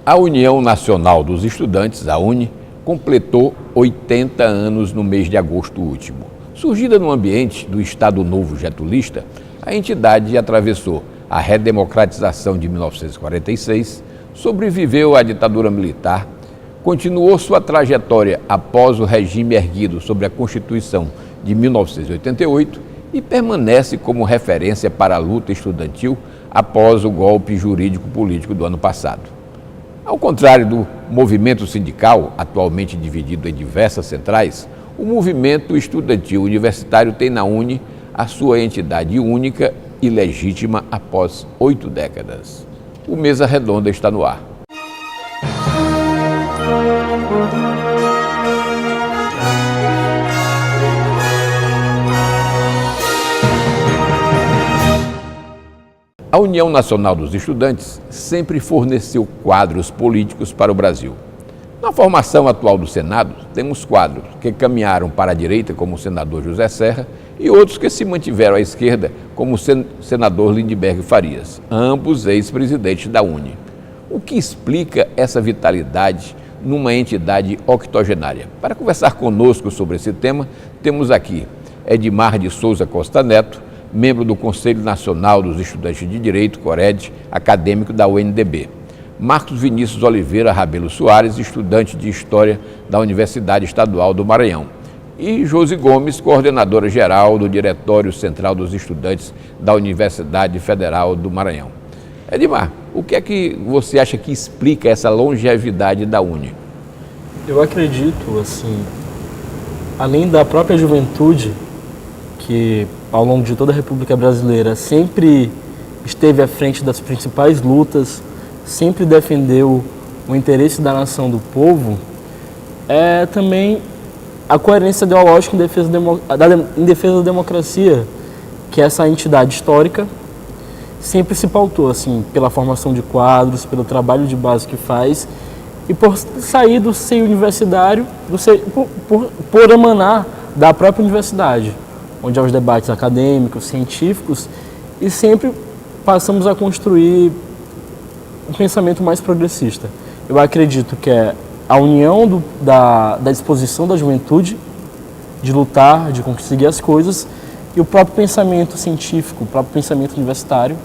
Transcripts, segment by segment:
A União Nacional dos Estudantes, a UNE, completou 80 anos no mês de agosto último. Surgida no ambiente do Estado Novo getulista, a entidade atravessou a redemocratização de 1946, sobreviveu à ditadura militar, continuou sua trajetória após o regime erguido sobre a Constituição de 1988 e permanece como referência para a luta estudantil após o golpe jurídico-político do ano passado. Ao contrário do movimento sindical, atualmente dividido em diversas centrais, o movimento estudantil universitário tem na UNE a sua entidade única e legítima após 8 décadas. O Mesa Redonda está no ar. A União Nacional dos Estudantes sempre forneceu quadros políticos para o Brasil. Na formação atual do Senado, temos quadros que caminharam para a direita, como o senador José Serra, e outros que se mantiveram à esquerda, como o senador Lindbergh Farias, ambos ex-presidentes da UNE. O que explica essa vitalidade numa entidade octogenária? Para conversar conosco sobre esse tema, temos aqui Edmar de Souza Costa Neto, membro do Conselho Nacional dos Estudantes de Direito, CORED, acadêmico da UNDB. Marcos Vinícius Oliveira Rabelo Soares, estudante de História da Universidade Estadual do Maranhão. E Josi Gomes, coordenadora geral do Diretório Central dos Estudantes da Universidade Federal do Maranhão. Edmar, o que é que você acha que explica essa longevidade da UNE? Eu acredito, assim, além da própria juventude, que ao longo de toda a República Brasileira sempre esteve à frente das principais lutas, sempre defendeu o interesse da nação, do povo, é também a coerência ideológica em defesa da democracia, que essa entidade histórica sempre se pautou, assim, pela formação de quadros, pelo trabalho de base que faz e por sair do seio universitário, por emanar da própria universidade, onde há os debates acadêmicos, científicos, e sempre passamos a construir um pensamento mais progressista. Eu acredito que é a união da disposição da juventude de lutar, de conseguir as coisas, e o próprio pensamento científico, o próprio pensamento universitário.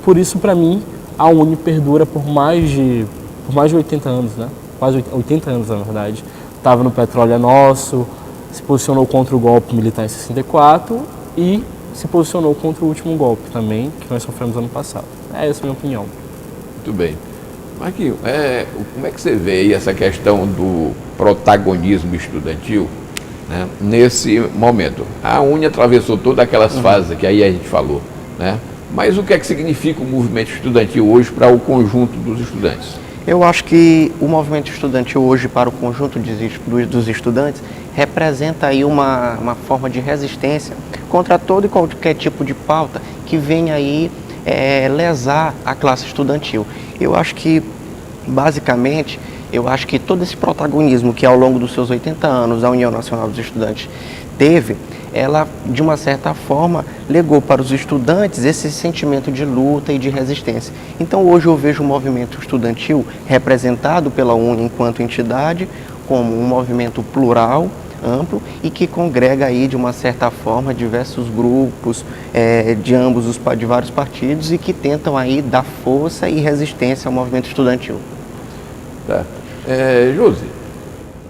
Por isso, para mim, a UNE perdura por mais de 80 anos, né? Quase 80 anos, na verdade. Estava no Petróleo é Nosso, se posicionou contra o golpe militar em 64 e se posicionou contra o último golpe também, que nós sofremos ano passado. Essa é a minha opinião. Muito bem. Marquinhos, como é que você vê aí essa questão do protagonismo estudantil, né, nesse momento? A UNE atravessou todas aquelas fases que aí a gente falou, né? Mas o que é que significa o movimento estudantil hoje para o conjunto dos estudantes? Eu acho que o movimento estudantil hoje para o conjunto dos estudantes representa aí uma forma de resistência contra todo e qualquer tipo de pauta que venha aí lesar a classe estudantil. Eu acho que, basicamente, todo esse protagonismo que ao longo dos seus 80 anos a União Nacional dos Estudantes teve, ela, de uma certa forma, legou para os estudantes esse sentimento de luta e de resistência. Então, hoje eu vejo o movimento estudantil representado pela UNE enquanto entidade como um movimento plural, amplo e que congrega aí, de uma certa forma, diversos grupos de vários partidos e que tentam aí dar força e resistência ao movimento estudantil. Tá. Josi,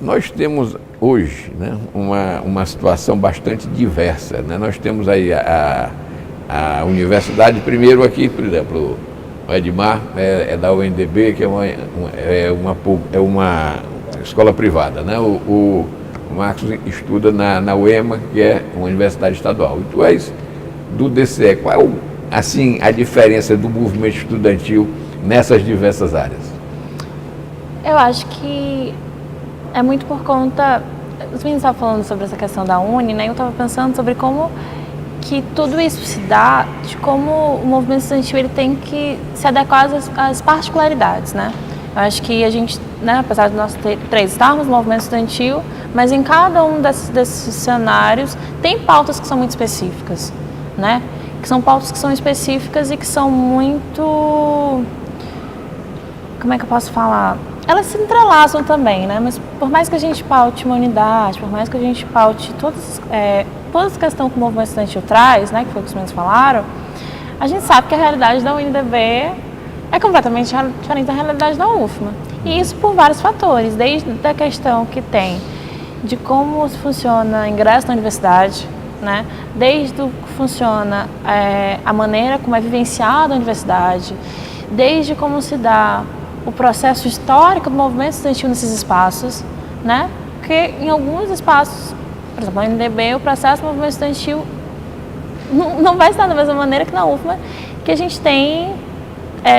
nós temos hoje, né, uma situação bastante diversa, né? Nós temos aí a universidade, primeiro aqui, por exemplo, o Edmar é da UNDB, que é uma escola privada, né? O Marcos estuda na UEMA, que é uma universidade estadual. E tu és do DCE. Qual é assim, a diferença do movimento estudantil nessas diversas áreas? Eu acho que é muito por conta... Os meninos estavam falando sobre essa questão da UNE, né? Eu estava pensando sobre como que tudo isso se dá, de como o movimento estudantil ele tem que se adequar às particularidades, né? Eu acho que a gente, né, apesar de nós três estarmos no movimento estudantil, mas em cada um desses cenários tem pautas que são muito específicas, né? Que são pautas que são específicas e que são muito... Como é que eu posso falar? Elas se entrelaçam também, né? Mas por mais que a gente paute uma unidade, por mais que a gente paute toda essa questão que o movimento estudantil traz, né, que foi o que os meninos falaram, a gente sabe que a realidade da UNDB é completamente diferente da realidade da UFMA. E isso por vários fatores, desde a questão que tem de como funciona o ingresso na universidade, né? Desde o que funciona a maneira como é vivenciada a universidade, desde como se dá o processo histórico do movimento estudantil nesses espaços, né? Porque em alguns espaços, por exemplo, na UNDB, o processo do movimento estudantil não vai estar da mesma maneira que na UFMA, que a gente tem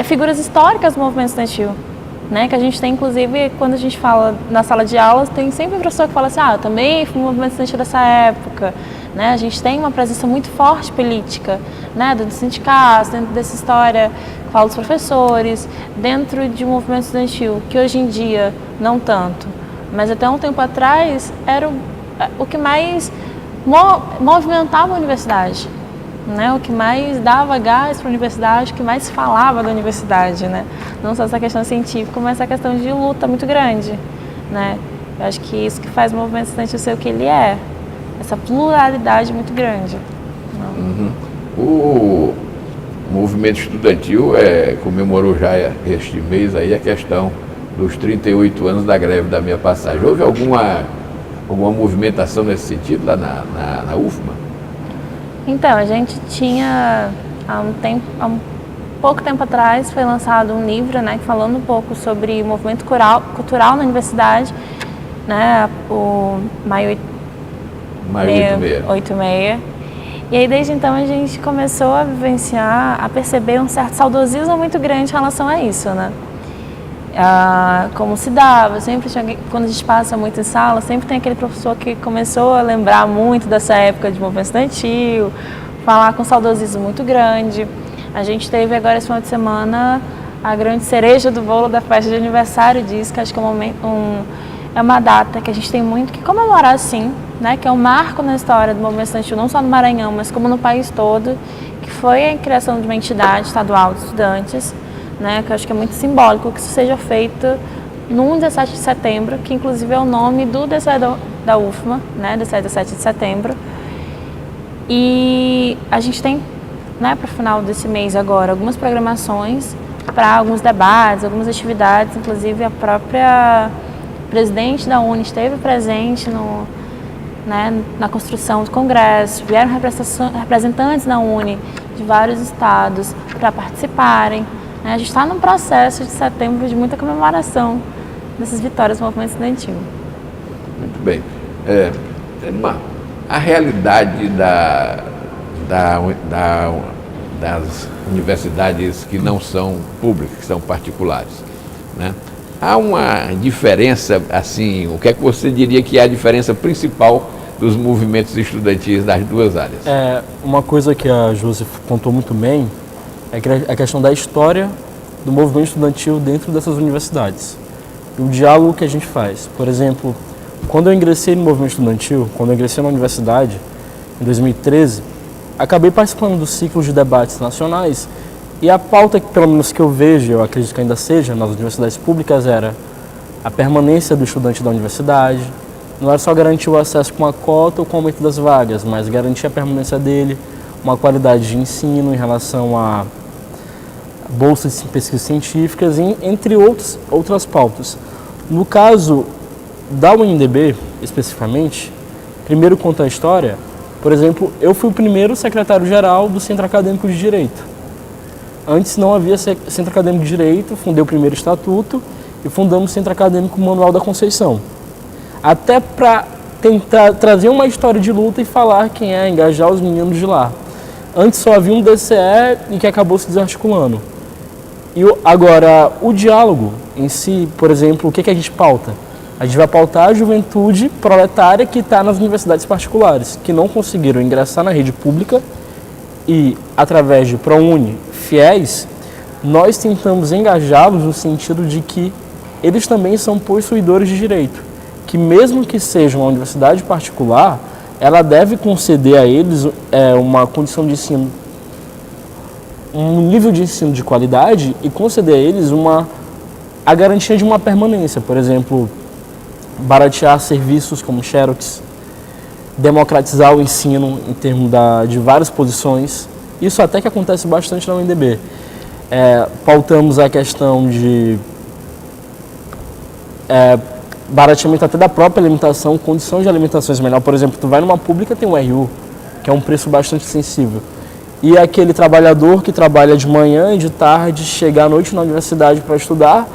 figuras históricas do movimento estudantil, né? Que a gente tem, inclusive, quando a gente fala na sala de aulas, tem sempre um professor que fala assim, eu também fui no movimento estudantil dessa época, né? A gente tem uma presença muito forte política, né? Dentro dos sindicatos, dentro dessa história que fala dos professores, dentro de um movimento estudantil, que hoje em dia não tanto, mas até um tempo atrás era o que mais movimentava a universidade, né? O que mais dava gás para a universidade, o que mais falava da universidade, né? Não só essa questão científica, mas essa questão de luta muito grande, né? Eu acho que isso que faz o movimento estudantil ser o que ele é, essa pluralidade muito grande. Uhum. O movimento estudantil comemorou já este mês aí a questão dos 38 anos da greve da minha passagem. Houve alguma movimentação nesse sentido lá na UFMA? Então, a gente tinha, há pouco tempo atrás, foi lançado um livro, né, falando um pouco sobre o movimento cultural na universidade, né, o Maio 86. E aí, desde então, a gente começou a vivenciar, a perceber um certo saudosismo muito grande em relação a isso, né? Como se dava, sempre tinha, quando a gente passa muito em sala, sempre tem aquele professor que começou a lembrar muito dessa época de movimento estudantil, falar com saudosismo muito grande. A gente teve agora esse final de semana a grande cereja do bolo da festa de aniversário disso, que acho que é uma data que a gente tem muito que comemorar, sim, né? Que é um marco na história do movimento estudantil, não só no Maranhão, mas como no país todo, que foi a criação de uma entidade estadual de estudantes, né, que eu acho que é muito simbólico que isso seja feito no 17 de setembro, que inclusive é o nome do DCE da UFMA, né, DCE 17 de setembro. E a gente tem, né, para o final desse mês agora, algumas programações para alguns debates, algumas atividades, inclusive a própria presidente da UNE esteve presente na construção do congresso, vieram representantes da UNE de vários estados para participarem. A gente está num processo de setembro de muita comemoração dessas vitórias do movimento estudantil. Muito bem. A realidade das universidades que não são públicas, que são particulares, né? Há uma diferença, assim, o que é que você diria que é a diferença principal dos movimentos estudantis das duas áreas? Uma coisa que a Josi contou muito bem é a questão da história do movimento estudantil dentro dessas universidades. E o diálogo que a gente faz. Por exemplo, quando eu ingressei no movimento estudantil, quando eu ingressei na universidade, em 2013, acabei participando dos ciclos de debates nacionais e a pauta, pelo menos que eu vejo, eu acredito que ainda seja, nas universidades públicas, era a permanência do estudante da universidade. Não era só garantir o acesso com a cota ou com o aumento das vagas, mas garantir a permanência dele, uma qualidade de ensino em relação a bolsas de pesquisas científicas, entre outras pautas. No caso da UNDB, especificamente, primeiro conta a história, por exemplo, eu fui o primeiro secretário-geral do Centro Acadêmico de Direito. Antes não havia Centro Acadêmico de Direito, fundei o primeiro estatuto e fundamos o Centro Acadêmico Manuel da Conceição. Até para tentar trazer uma história de luta e falar quem é, engajar os meninos de lá. Antes só havia um DCE e que acabou se desarticulando. E agora, o diálogo em si, por exemplo, o que a gente pauta? A gente vai pautar a juventude proletária que está nas universidades particulares, que não conseguiram ingressar na rede pública e, através de ProUni, FIES, nós tentamos engajá-los no sentido de que eles também são possuidores de direito, que mesmo que seja uma universidade particular, ela deve conceder a eles uma condição de ensino, um nível de ensino de qualidade e conceder a eles a garantia de uma permanência. Por exemplo, baratear serviços como Xerox, democratizar o ensino em termos de várias posições. Isso até que acontece bastante na UNDB. Pautamos a questão de barateamento até da própria alimentação, condições de alimentações melhor. Por exemplo, tu vai numa pública, tem um RU, que é um preço bastante sensível. E aquele trabalhador que trabalha de manhã e de tarde, chegar à noite na universidade para estudar,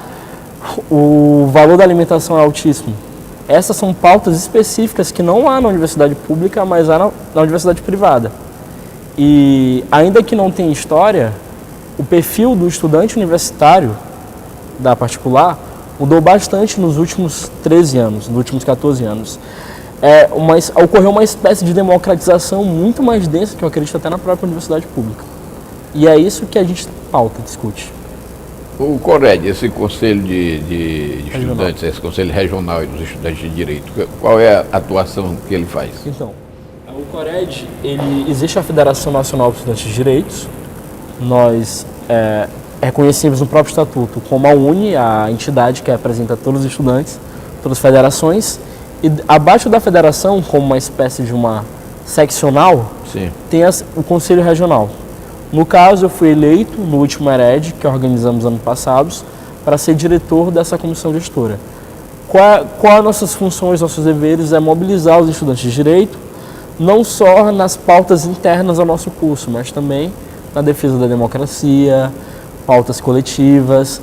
o valor da alimentação é altíssimo. Essas são pautas específicas que não há na universidade pública, mas há na universidade privada. E ainda que não tenha história, o perfil do estudante universitário da particular mudou bastante nos últimos 13 anos, nos últimos 14 anos. Ocorreu uma espécie de democratização muito mais densa que eu acredito até na própria universidade pública. E é isso que a gente pauta, discute. O CORED, esse conselho de estudantes, esse conselho regional dos estudantes de direito, qual é a atuação que ele faz? Então, o CORED, existe a Federação Nacional dos Estudantes de Direitos. Nós reconhecemos no próprio estatuto como a UNE, a entidade que apresenta todos os estudantes, todas as federações. E abaixo da federação, como uma espécie de uma seccional, sim, tem o Conselho Regional. No caso, eu fui eleito no último ERED, que organizamos ano passado, para ser diretor dessa comissão gestora. Qual as nossas funções, nossos deveres? É mobilizar os estudantes de direito, não só nas pautas internas ao nosso curso, mas também na defesa da democracia, pautas coletivas,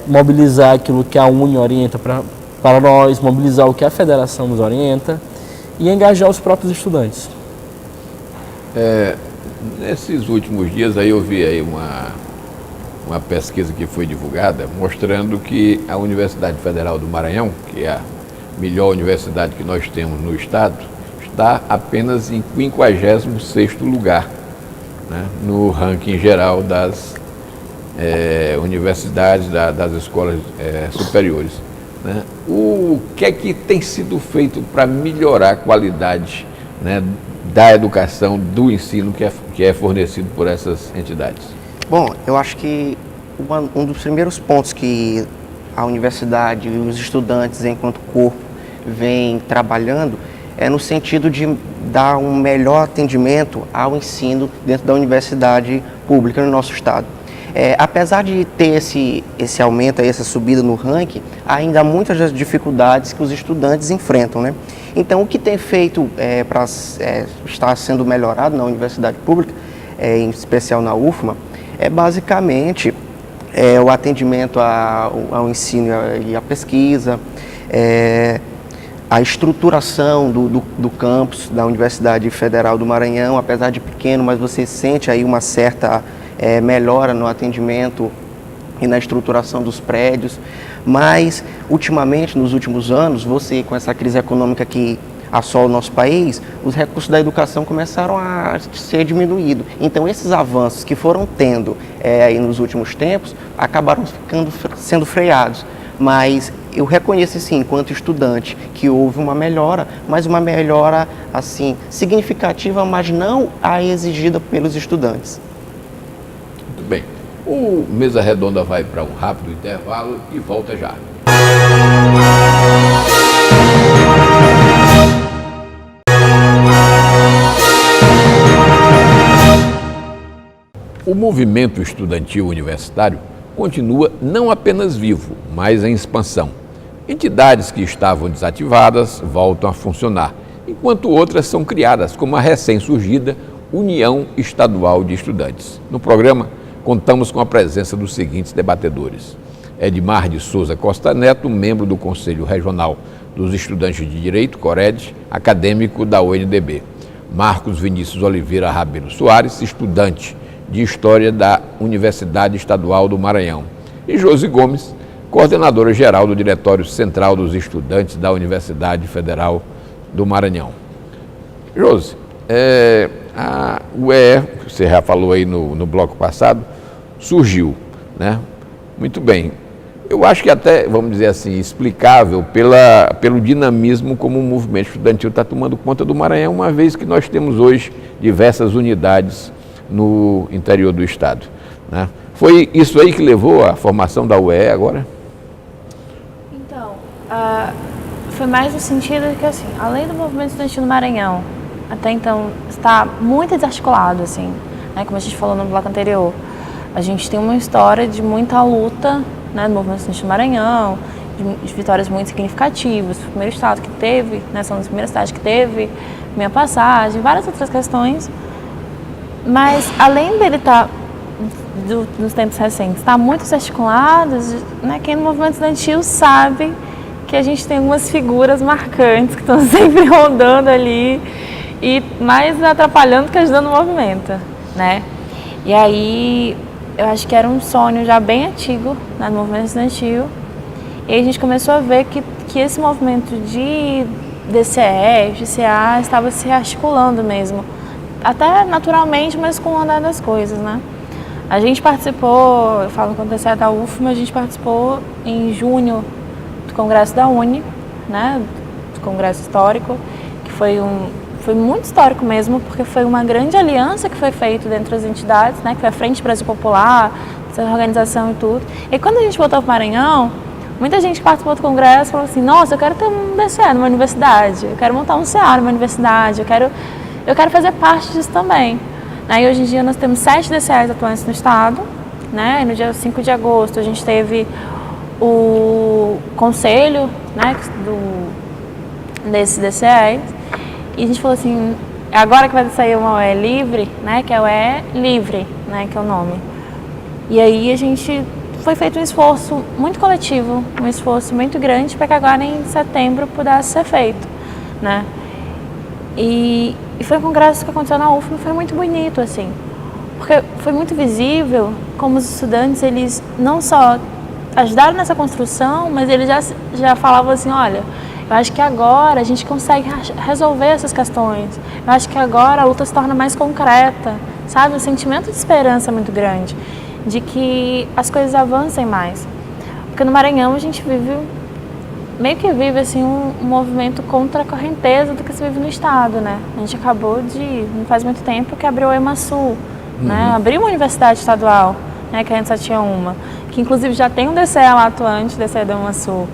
mobilizar aquilo que a UNE orienta para nós, mobilizar o que a federação nos orienta e engajar os próprios estudantes. Nesses últimos dias aí eu vi aí uma pesquisa que foi divulgada mostrando que a Universidade Federal do Maranhão, que é a melhor universidade que nós temos no estado, está apenas em 56º lugar, né, no ranking geral das universidades, das escolas superiores. Né? O que é que tem sido feito para melhorar a qualidade, né, da educação, do ensino que é fornecido por essas entidades? Bom, eu acho que um dos primeiros pontos que a universidade e os estudantes, enquanto corpo, vêm trabalhando é no sentido de dar um melhor atendimento ao ensino dentro da universidade pública no nosso estado. Apesar de ter esse aumento, essa subida no ranking, ainda há muitas das dificuldades que os estudantes enfrentam, né? Então, o que tem feito para estar sendo melhorado na universidade pública, em especial na UFMA, é basicamente o atendimento ao ensino e à pesquisa, a estruturação do campus da Universidade Federal do Maranhão. Apesar de pequeno, mas você sente aí uma certa melhora no atendimento e na estruturação dos prédios. Mas, ultimamente, nos últimos anos, com essa crise econômica que assola o nosso país, os recursos da educação começaram a ser diminuídos. Então, esses avanços que foram tendo aí nos últimos tempos, acabaram sendo freados. Mas eu reconheço, sim, enquanto estudante, que houve uma melhora, mas uma melhora, assim, significativa, mas não a exigida pelos estudantes. Muito bem. O Mesa Redonda vai para um rápido intervalo e volta já. O movimento estudantil universitário continua não apenas vivo, mas em expansão. Entidades que estavam desativadas voltam a funcionar, enquanto outras são criadas, como a recém-surgida União Estadual de Estudantes. No programa, contamos com a presença dos seguintes debatedores: Edmar de Souza Costa Neto, membro do Conselho Regional dos Estudantes de Direito, CORED, acadêmico da UNDB. Marcos Vinícius Oliveira Rabelo Soares, estudante de História da Universidade Estadual do Maranhão. E Josi Gomes, coordenadora geral do Diretório Central dos Estudantes da Universidade Federal do Maranhão. Josi, a UEE, você já falou aí no bloco passado, surgiu, né? Muito bem. eu acho que até, vamos dizer assim, explicável pelo dinamismo como o movimento estudantil está tomando conta do Maranhão, uma vez que nós temos hoje diversas unidades no interior do estado, né? Foi isso aí que levou à formação da UE agora? Então, foi mais no sentido de que, assim, além do movimento estudantil no Maranhão, até então está muito desarticulado, assim, né, como a gente falou no bloco anterior. A gente tem uma história de muita luta, né, do movimento estudantil no Maranhão, de vitórias muito significativas. Foi o primeiro estado que teve, né, são as primeiras cidades que teve minha passagem, várias outras questões. Mas, além dele estar, nos tempos recentes, estar muito desarticulado, né, quem no movimento estudantil sabe que a gente tem algumas figuras marcantes que estão sempre rondando ali e mais atrapalhando que ajudando o movimento, né? E aí, eu acho que era um sonho já bem antigo, né, no movimento estudantil. E aí a gente começou a ver que esse movimento de DCE, de CA, estava se articulando mesmo. Até naturalmente, mas com o andar das coisas, né? A gente participou, eu falo com o DCE da UFMA, a gente participou em junho do Congresso da Uni, né? Do Congresso Histórico, que foi muito histórico mesmo, porque foi uma grande aliança que foi feita dentro das entidades, né? Que foi a Frente Brasil Popular, essa organização e tudo. E quando a gente voltou para o Maranhão, muita gente que participou do congresso falou assim: nossa, eu quero ter um DCE numa universidade, eu quero montar um CA numa universidade, eu quero fazer parte disso também. E hoje em dia nós temos 7 DCEs atuantes no estado, né? E no dia 5 de agosto a gente teve o conselho, né, desses DCEs, e a gente falou assim: é agora que vai sair uma UE livre, né, que é a UE Livre, né, que é o nome. E aí foi feito um esforço muito coletivo, um esforço muito grande para que agora em setembro pudesse ser feito, né? E foi um congresso que aconteceu na UFMA, foi muito bonito, assim, porque foi muito visível como os estudantes, eles não só ajudaram nessa construção, mas eles já falavam assim: olha, eu acho que agora a gente consegue resolver essas questões, eu acho que agora a luta se torna mais concreta, sabe? O sentimento de esperança é muito grande, de que as coisas avancem mais. Porque no Maranhão a gente meio que vive assim, um movimento contra a correnteza do que se vive no estado, né? A gente acabou não faz muito tempo, que abriu a EMASul, né? Abriu uma universidade estadual, né? Que a gente só tinha uma, que inclusive já tem um DCE lá atuante, DCE da EMASul.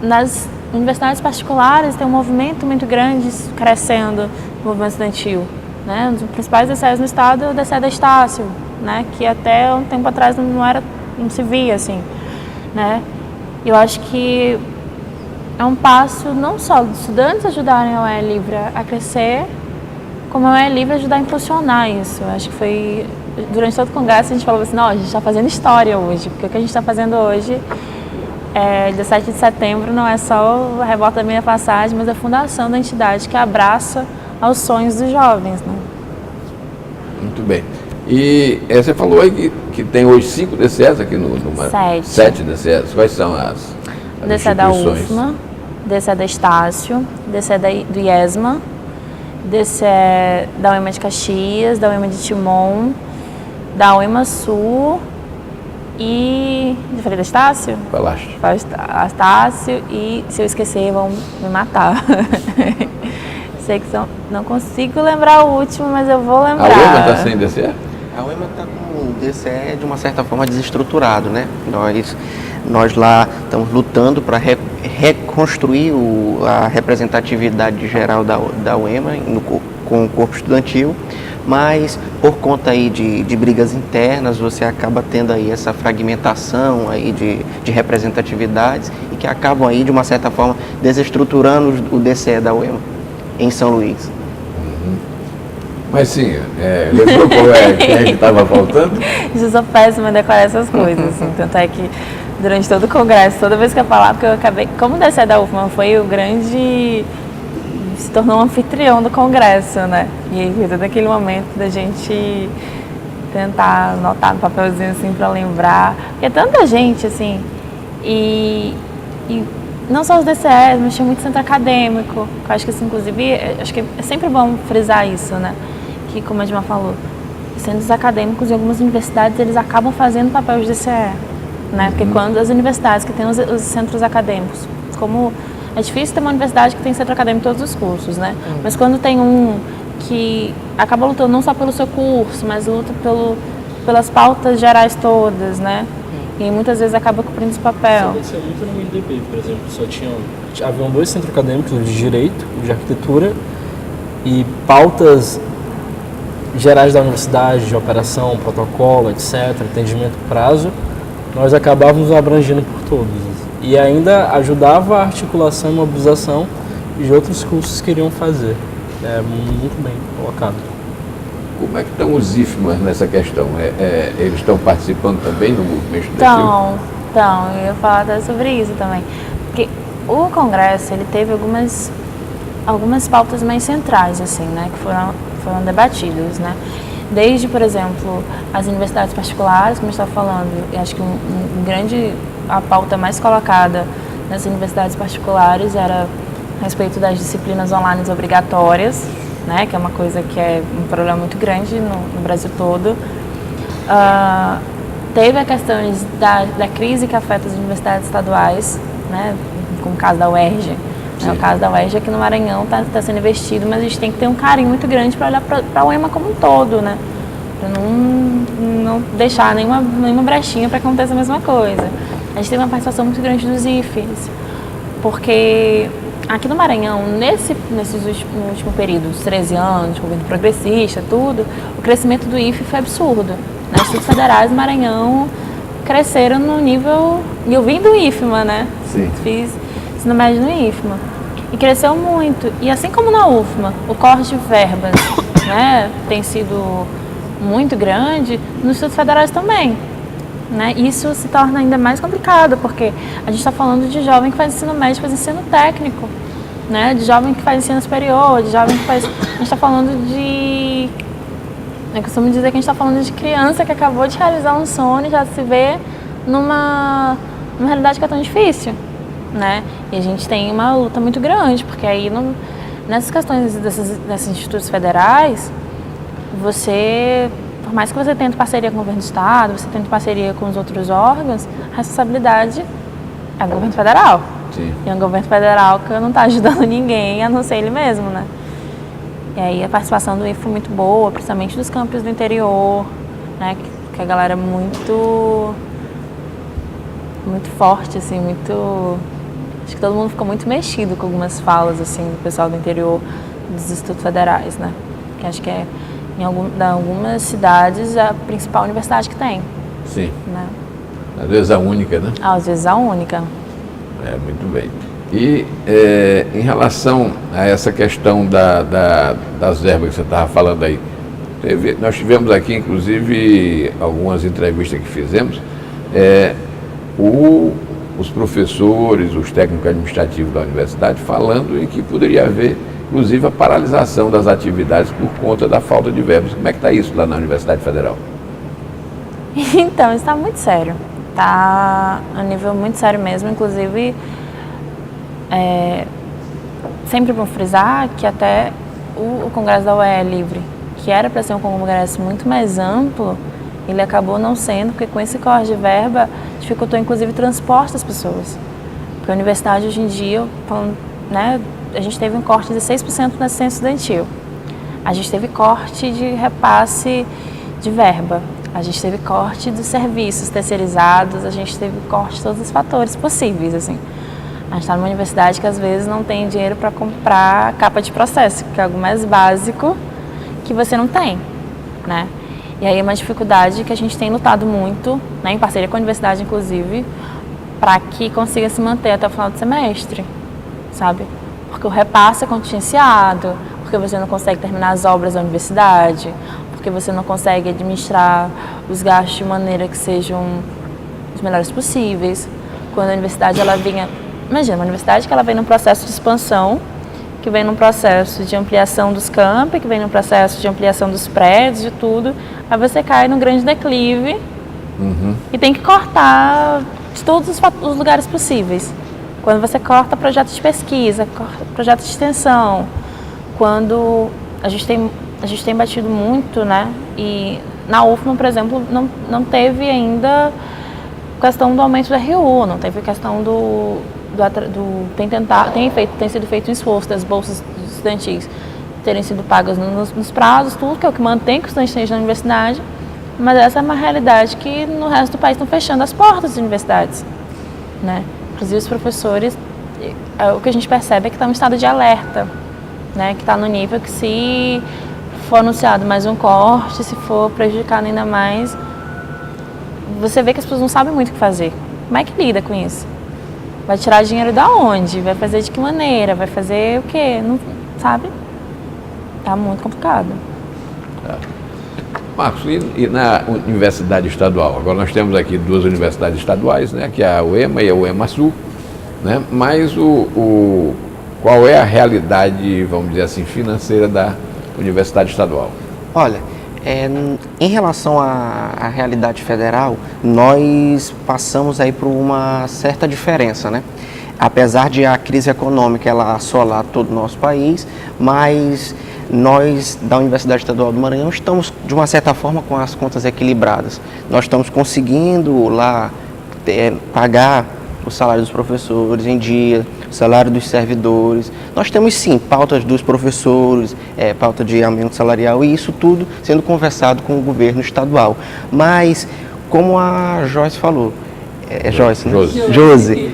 Nas universidades particulares tem um movimento muito grande crescendo no movimento estudantil, né? Um dos principais DCEs no estado é o DCE da Estácio, né? Que até um tempo atrás não se via assim, né? Eu acho que é um passo não só dos estudantes ajudarem a UE Livre a crescer, como a UE Livre ajudar a impulsionar isso. Eu acho que foi, durante todo o congresso, a gente falou assim: não, a gente está fazendo história hoje, porque o que a gente está fazendo hoje, 17 de setembro, não é só a revolta da minha passagem, mas a fundação da entidade que abraça aos sonhos dos jovens, né? Muito bem. E você falou aí que tem hoje 5 DCEs aqui no 7 DCEs. Quais são as DCE da UFMA, DCE da Estácio, DCE do IESMA, DCE da UEMA de Caxias, da UEMA de Timon, da EMASul e... Eu falei da Estácio? Falaste. A Estácio, e se eu esquecer vão me matar. Sei que não consigo lembrar o último, mas eu vou lembrar. A UEMA está sem DCE? A UEMA está com o DCE de uma certa forma desestruturado, né? Nós lá estamos lutando para reconstruir a representatividade geral da UEMA com o corpo estudantil, mas por conta aí de brigas internas, você acaba tendo aí essa fragmentação aí de representatividades e que acabam aí, de uma certa forma, desestruturando o DCE da UEMA em São Luís. Mas sim, lembrou quem é que estava faltando? Eu sou péssima em decorar essas coisas, assim, tanto é que durante todo o congresso, toda vez que eu falava, porque eu acabei, como o DCE da UFMA foi o grande, se tornou um anfitrião do congresso, né? E foi todo aquele momento da gente tentar anotar no papelzinho, assim, para lembrar, porque é tanta gente, assim, e não só os DCEs, mas tinha muito centro acadêmico, que eu acho que, assim, inclusive, acho que é sempre bom frisar isso, né? Que, como a Edmar falou, centros acadêmicos em algumas universidades, eles acabam fazendo papel de DCE, né? Porque quando as universidades que têm os centros acadêmicos, como é difícil ter uma universidade que tem centro acadêmico em todos os cursos, né? Mas quando tem um que acaba lutando não só pelo seu curso, mas luta pelas pautas gerais todas, né? E muitas vezes acaba cumprindo esse papel. Isso acontecia muito no UNDP, por exemplo, haviam 2 centros acadêmicos, de Direito e de Arquitetura, e pautas gerais da universidade, de operação, protocolo, etc., atendimento, prazo, nós acabávamos abrangendo por todos. E ainda ajudava a articulação e mobilização de outros cursos que iriam fazer. É muito bem colocado. Como é que estão os IFMAs nessa questão? Eles estão participando também do movimento estudantil? Então, eu ia falar até sobre isso também. Porque o Congresso, ele teve algumas pautas mais centrais, assim, né, que foram debatidas, né? Desde, por exemplo, as universidades particulares, como eu estava falando, eu acho que a pauta mais colocada nas universidades particulares era a respeito das disciplinas online obrigatórias, né, que é uma coisa que é um problema muito grande no Brasil todo. Teve a questão da crise que afeta as universidades estaduais, né, como o caso da UERJ. Né, o caso da UERJ aqui no Maranhão está sendo investido, mas a gente tem que ter um carinho muito grande para olhar para a UEMA como um todo, né, para não deixar nenhuma brechinha para que aconteça a mesma coisa. A gente teve uma participação muito grande dos IFES, porque aqui no Maranhão, no último período, os 13 anos, governo progressista, tudo, o crescimento do IFE foi absurdo. Os institutos federais do Maranhão cresceram no nível... E eu vim do IFMA, né? Sim. Fiz ensino médio no IFMA. E cresceu muito. E assim como na UFMA, o corte de verbas, né, tem sido muito grande, nos institutos federais também. Né? Isso se torna ainda mais complicado, porque a gente está falando de jovem que faz ensino médio, faz ensino técnico, né? De jovem que faz ensino superior, de jovem que faz... A gente está falando de... Eu costumo dizer que a gente está falando de criança que acabou de realizar um sonho e já se vê numa realidade que é tão difícil, né? E a gente tem uma luta muito grande, porque aí nessas questões desses institutos federais, por mais que você tente parceria com o governo do estado, você tente parceria com os outros órgãos, a responsabilidade é do governo federal. Sim. E é um governo federal que não está ajudando ninguém, a não ser ele mesmo, né? E aí a participação do IFE foi muito boa, principalmente dos campos do interior, né? Que a galera é muito forte, assim, muito... Acho que todo mundo ficou muito mexido com algumas falas, assim, do pessoal do interior dos institutos federais, né? Que acho que é, em algumas cidades, a principal universidade que tem. Sim. Né? Às vezes a única, né? Às vezes a única. Muito bem. E em relação a essa questão das verbas que você estava falando aí, nós tivemos aqui, inclusive, algumas entrevistas que fizemos, os professores, os técnicos administrativos da universidade falando em que poderia haver, inclusive, a paralisação das atividades por conta da falta de verbas. Como é que está isso lá na Universidade Federal? Então, isso está muito sério. Está a nível muito sério mesmo, inclusive... sempre vou frisar que até o Congresso da UE Livre, que era para ser um congresso muito mais amplo, ele acabou não sendo, porque com esse corte de verba dificultou inclusive o transporte das pessoas. Porque a universidade hoje em dia, né, a gente teve um corte de 6% na assistência estudantil, a gente teve corte de repasse de verba, a gente teve corte de serviços terceirizados, a gente teve corte de todos os fatores possíveis, assim. A gente está numa universidade que às vezes não tem dinheiro para comprar capa de processo, que é algo mais básico que você não tem, né? E aí é uma dificuldade que a gente tem lutado muito, né, em parceria com a universidade, inclusive, para que consiga se manter até o final do semestre, sabe? Porque o repasse é contingenciado, porque você não consegue terminar as obras da universidade, porque você não consegue administrar os gastos de maneira que sejam os melhores possíveis. Quando a universidade ela vinha... Imagina, uma universidade que ela vem num processo de expansão, que vem num processo de ampliação dos campi, que vem num processo de ampliação dos prédios, de tudo, aí você cai num grande declive e tem que cortar de todos os lugares possíveis. Quando você corta projetos de pesquisa, corta projetos de extensão, quando a gente tem batido muito, né? E na UFMA, por exemplo, não teve ainda questão do aumento do RU, não teve questão tem sido feito um esforço das bolsas estudantis terem sido pagas nos prazos, tudo que é o que mantém que o estudante esteja na universidade, mas essa é uma realidade que no resto do país estão fechando as portas das universidades, né? Inclusive os professores, o que a gente percebe é que está em um estado de alerta, né? Que está no nível que se for anunciado mais um corte, se for prejudicar ainda mais, você vê que as pessoas não sabem muito o que fazer. Como é que lida com isso? Vai tirar dinheiro da onde? Vai fazer de que maneira? Vai fazer o quê? Não sabe? Tá muito complicado. Marcos, e na Universidade Estadual? Agora nós temos aqui duas universidades estaduais, né? Que é a UEMA e a UEMA-Sul, né? Mas qual é a realidade, vamos dizer assim, financeira da Universidade Estadual? Olha, em relação à realidade federal, nós passamos aí por uma certa diferença, né? Apesar de a crise econômica ela assolar todo o nosso país, mas nós da Universidade Estadual do Maranhão estamos de uma certa forma com as contas equilibradas. Nós estamos conseguindo lá pagar o salário dos professores em dia, o salário dos servidores. Nós temos sim pautas dos professores, pauta de aumento salarial e isso tudo sendo conversado com o governo estadual. Mas, como a Joyce falou, Joyce, né? Josi,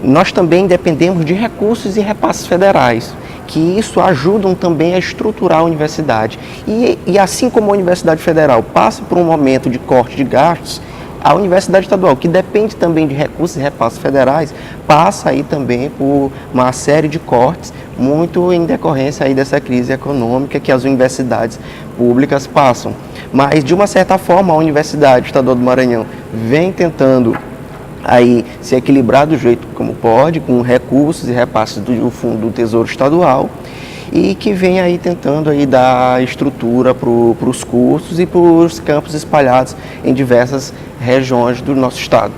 nós também dependemos de recursos e repasses federais, que isso ajudam também a estruturar a universidade. E assim como a Universidade Federal passa por um momento de corte de gastos, a Universidade Estadual, que depende também de recursos e repasses federais, passa aí também por uma série de cortes, muito em decorrência aí dessa crise econômica que as universidades públicas passam. Mas, de uma certa forma, a Universidade Estadual do Maranhão vem tentando aí se equilibrar do jeito como pode, com recursos e repasses do Fundo do Tesouro Estadual, e que vem aí tentando aí dar estrutura para os cursos e para os campos espalhados em diversas regiões do nosso estado.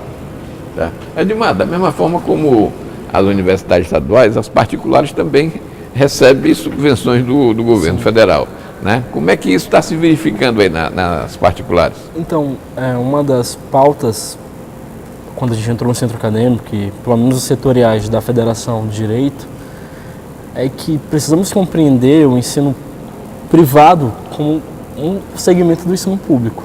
Tá. Edmar, da mesma forma como as universidades estaduais, as particulares também recebem subvenções do governo federal, né? Como é que isso está se verificando aí nas particulares? Então, uma das pautas, quando a gente entrou no centro acadêmico, que pelo menos os setoriais da Federação de Direito, é que precisamos compreender o ensino privado como um segmento do ensino público.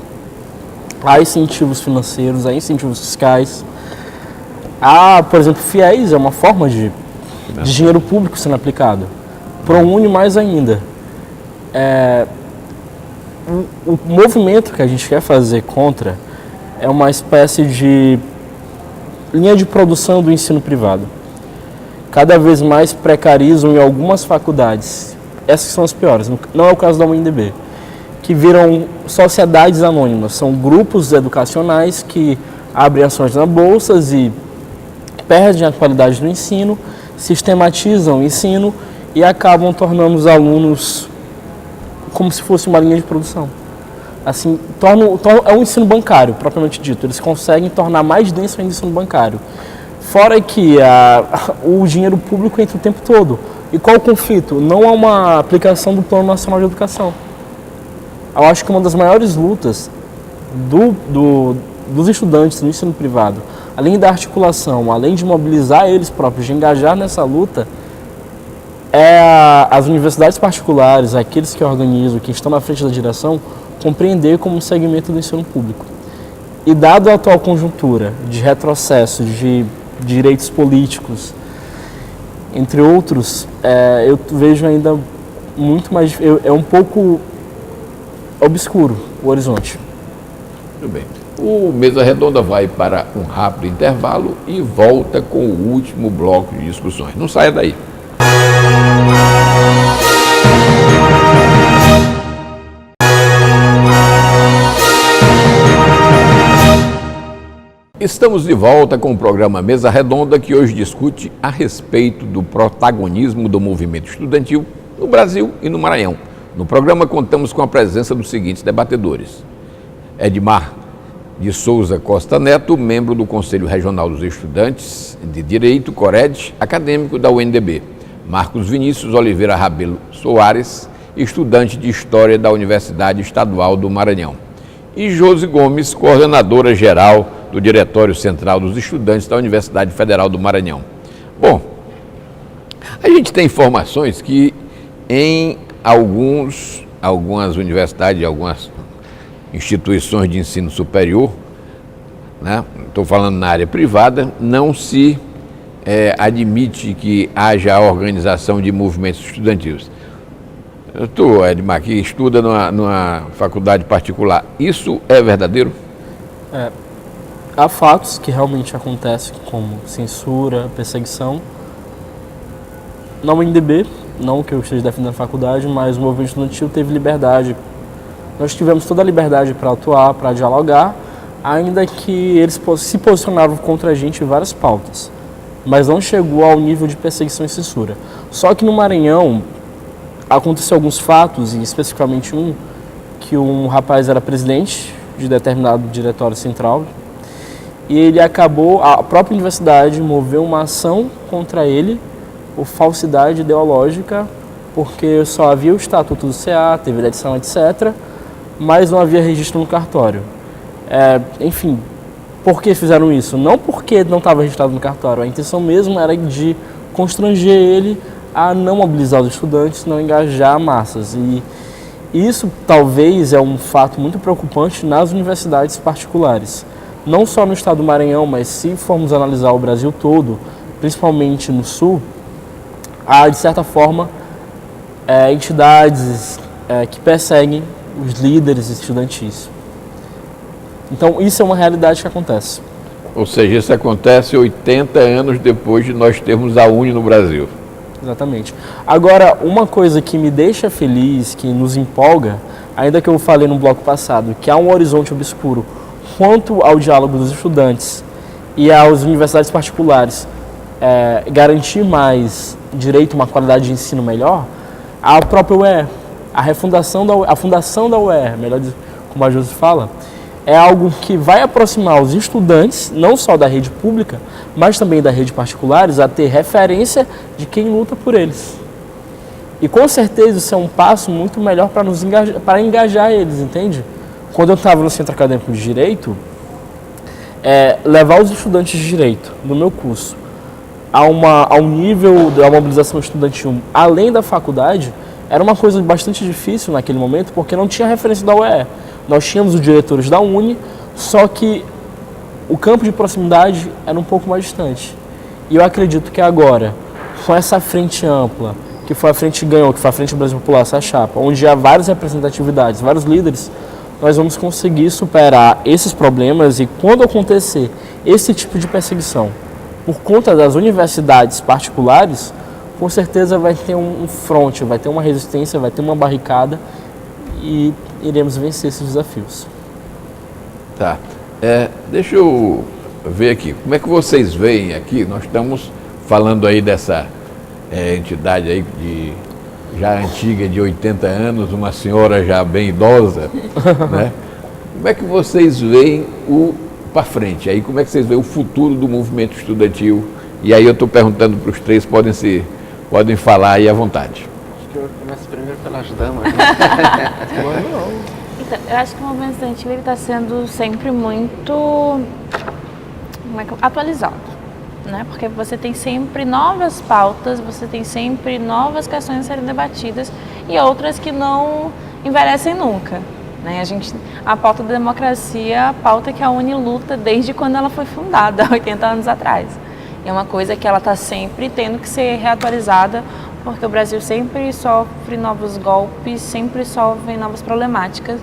Há incentivos financeiros, há incentivos fiscais, há, por exemplo, FIES é uma forma de dinheiro público sendo aplicado. ProUni mais ainda. O movimento que a gente quer fazer contra é uma espécie de linha de produção do ensino privado. Cada vez mais precarizam em algumas faculdades, essas são as piores, não é o caso da UNDB, que viram sociedades anônimas, são grupos educacionais que abrem ações na bolsas e perdem a qualidade do ensino, sistematizam o ensino e acabam tornando os alunos como se fosse uma linha de produção. Assim, é um ensino bancário, propriamente dito, eles conseguem tornar mais denso ainda o ensino bancário. Fora que o dinheiro público entra o tempo todo. E qual o conflito? Não há uma aplicação do Plano Nacional de Educação. Eu acho que uma das maiores lutas dos estudantes no ensino privado, além da articulação, além de mobilizar eles próprios, de engajar nessa luta, as universidades particulares, aqueles que organizam, que estão na frente da direção, compreender como um segmento do ensino público. E dado a atual conjuntura de retrocesso de direitos políticos, entre outros, eu vejo ainda muito mais... É um pouco obscuro o horizonte. Muito bem. O Mesa Redonda vai para um rápido intervalo e volta com o último bloco de discussões. Não saia daí. Estamos de volta com o programa Mesa Redonda, que hoje discute a respeito do protagonismo do movimento estudantil no Brasil e no Maranhão. No programa contamos com a presença dos seguintes debatedores: Edmar de Souza Costa Neto, membro do Conselho Regional dos Estudantes de Direito, CORED, acadêmico da UNDB. Marcos Vinícius Oliveira Rabelo Soares, estudante de História da Universidade Estadual do Maranhão. e Josi Gomes, coordenadora geral do Diretório Central dos Estudantes da Universidade Federal do Maranhão. Bom, a gente tem informações que em algumas universidades, algumas instituições de ensino superior, né, estou falando na área privada, não se admite que haja a organização de movimentos estudantis. Tu, Edmar, que estuda numa faculdade particular, isso é verdadeiro? Há fatos que realmente acontecem, como censura, perseguição. Na UNDB, não que eu esteja defendendo a faculdade, mas o movimento estudantil teve liberdade. Nós tivemos toda a liberdade para atuar, para dialogar, ainda que eles se posicionaram contra a gente em várias pautas, mas não chegou ao nível de perseguição e censura. Só que no Maranhão aconteceu alguns fatos, e especificamente que um rapaz era presidente de determinado diretório central, e ele acabou, a própria universidade moveu uma ação contra ele por falsidade ideológica, porque só havia o estatuto do CA, teve eleição, etc., mas não havia registro no cartório. Enfim, por que fizeram isso? Não porque não estava registrado no cartório, a intenção mesmo era de constranger ele a não mobilizar os estudantes, não engajar massas. E isso talvez é um fato muito preocupante nas universidades particulares. Não só no estado do Maranhão, mas se formos analisar o Brasil todo, principalmente no sul, há, de certa forma, entidades que perseguem os líderes estudantis. Então, isso é uma realidade que acontece. Ou seja, isso acontece 80 anos depois de nós termos a UNE no Brasil. Exatamente. Agora, uma coisa que me deixa feliz, que nos empolga, ainda que eu falei no bloco passado, que há um horizonte obscuro quanto ao diálogo dos estudantes e às universidades particulares garantir mais direito a uma qualidade de ensino melhor, a própria UER, a fundação da UER, melhor dizer, como a Josi fala, é algo que vai aproximar os estudantes, não só da rede pública, mas também da rede particulares, a ter referência de quem luta por eles. E com certeza isso é um passo muito melhor para engajar eles, entende? Quando eu estava no Centro Acadêmico de Direito, levar os estudantes de Direito no meu curso ao nível da mobilização estudantil além da faculdade, era uma coisa bastante difícil naquele momento, porque não tinha referência da UER. Nós tínhamos os diretores da UNE, só que o campo de proximidade era um pouco mais distante. E eu acredito que agora, com essa frente ampla, que foi a frente que ganhou, que foi a Frente Brasil Popular, essa chapa, onde há várias representatividades, vários líderes, nós vamos conseguir superar esses problemas e quando acontecer esse tipo de perseguição por conta das universidades particulares, com certeza vai ter um fronte, vai ter uma resistência, vai ter uma barricada e iremos vencer esses desafios. Tá. Deixa eu ver aqui. Como é que vocês veem aqui? Nós estamos falando aí dessa entidade aí já antiga, de 80 anos, uma senhora já bem idosa, né? Como é que vocês veem para frente? Aí como é que vocês veem o futuro do movimento estudantil? E aí eu estou perguntando para os três, podem falar aí à vontade. Acho que eu começo primeiro pelas damas. Então, eu acho que o movimento estudantil está sendo sempre muito atualizado, né? Porque você tem sempre novas pautas, você tem sempre novas questões a serem debatidas e outras que não envelhecem nunca, né? A pauta da democracia, a pauta que a UNE luta desde quando ela foi fundada, 80 anos atrás. E é uma coisa que ela está sempre tendo que ser reatualizada, porque o Brasil sempre sofre novos golpes, sempre sofre novas problemáticas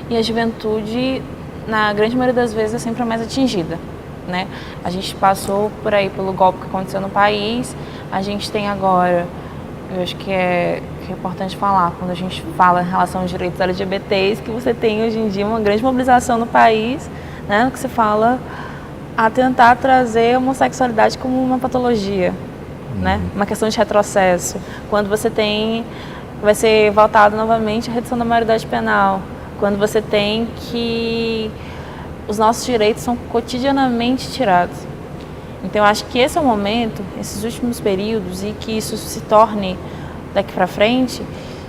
e a juventude, na grande maioria das vezes, é sempre a mais atingida, né? A gente passou por aí pelo golpe que aconteceu no país, a gente tem agora, eu acho que é importante falar, quando a gente fala em relação aos direitos LGBTs, que você tem hoje em dia uma grande mobilização no país, né, que se fala a tentar trazer a homossexualidade como uma patologia, né? Uma questão de retrocesso. Quando você vai ser voltado novamente a redução da maioridade penal. Quando você tem que os nossos direitos são cotidianamente tirados. Então, eu acho que esse é o momento, esses últimos períodos, e que isso se torne, daqui para frente,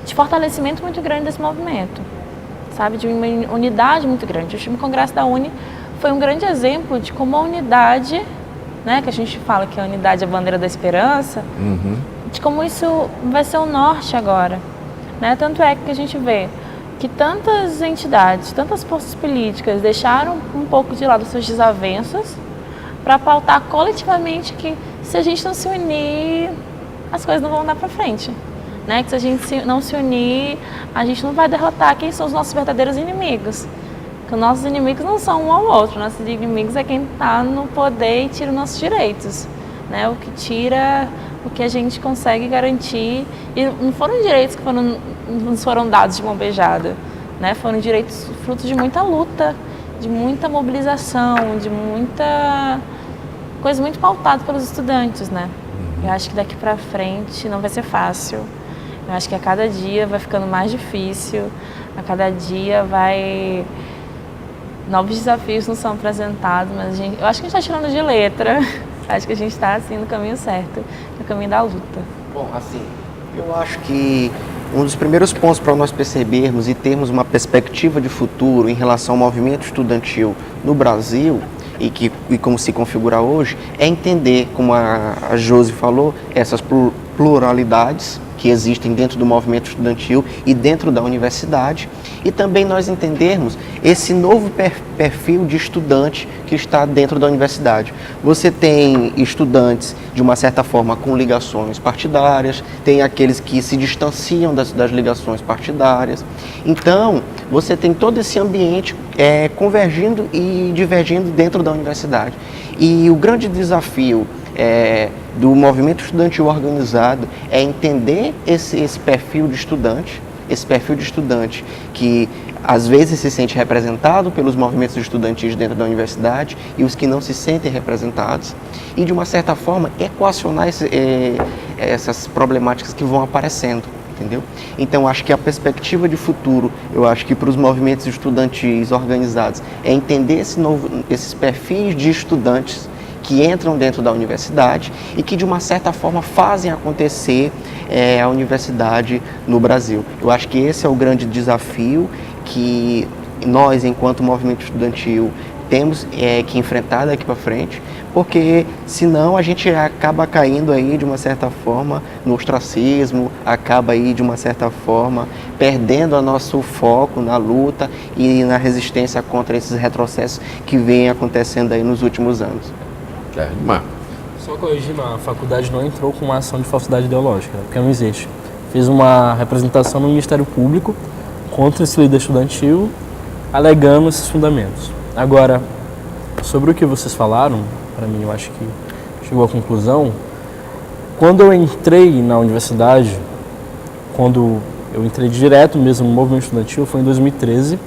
de fortalecimento muito grande desse movimento, sabe? De uma unidade muito grande. O último congresso da UNE foi um grande exemplo de como a unidade, né, que a gente fala que a unidade é a bandeira da esperança, de como isso vai ser o norte agora, né? Tanto é que a gente vê que tantas entidades, tantas forças políticas deixaram um pouco de lado suas desavenças para pautar coletivamente que se a gente não se unir, as coisas não vão dar para frente, né? Que se a gente não se unir, a gente não vai derrotar quem são os nossos verdadeiros inimigos. Que os nossos inimigos não são um ao outro, nossos inimigos é quem está no poder e tira os nossos direitos, né? O que tira o que a gente consegue garantir, e não foram direitos que nos foram dados de mão beijada, né? Foram direitos frutos de muita luta, de muita mobilização, de muita coisa muito pautada pelos estudantes, né? Eu acho que daqui para frente não vai ser fácil. Eu acho que a cada dia vai ficando mais difícil, a cada dia novos desafios nos são apresentados, mas eu acho que a gente está tirando de letra. Acho que a gente está assim no caminho certo, no caminho da luta. Bom, assim, eu acho que um dos primeiros pontos para nós percebermos e termos uma perspectiva de futuro em relação ao movimento estudantil no Brasil e como se configura hoje, é entender, como a Josi falou, essas pluralidades que existem dentro do movimento estudantil e dentro da universidade, e também nós entendermos esse novo perfil de estudante que está dentro da universidade. Você tem estudantes, de uma certa forma, com ligações partidárias, tem aqueles que se distanciam das ligações partidárias. Então, você tem todo esse ambiente convergindo e divergindo dentro da universidade. E o grande desafio do movimento estudantil organizado é entender esse perfil de estudante, que às vezes se sente representado pelos movimentos estudantis dentro da universidade e os que não se sentem representados, e de uma certa forma equacionar essas problemáticas que vão aparecendo, entendeu? Então acho que a perspectiva de futuro, eu acho que para os movimentos estudantis organizados é entender esses perfis de estudantes que entram dentro da universidade e que de uma certa forma fazem acontecer a universidade no Brasil. Eu acho que esse é o grande desafio que nós, enquanto movimento estudantil, temos que enfrentar daqui para frente, porque senão a gente acaba caindo aí de uma certa forma no ostracismo, acaba aí de uma certa forma perdendo o nosso foco na luta e na resistência contra esses retrocessos que vêm acontecendo aí nos últimos anos. Só corrigindo, a faculdade não entrou com uma ação de falsidade ideológica, porque não existe. Fez uma representação no Ministério Público contra esse líder estudantil, alegando esses fundamentos. Agora, sobre o que vocês falaram, para mim eu acho que chegou à conclusão. Quando eu entrei na universidade, quando eu entrei direto mesmo no movimento estudantil, foi em 2013,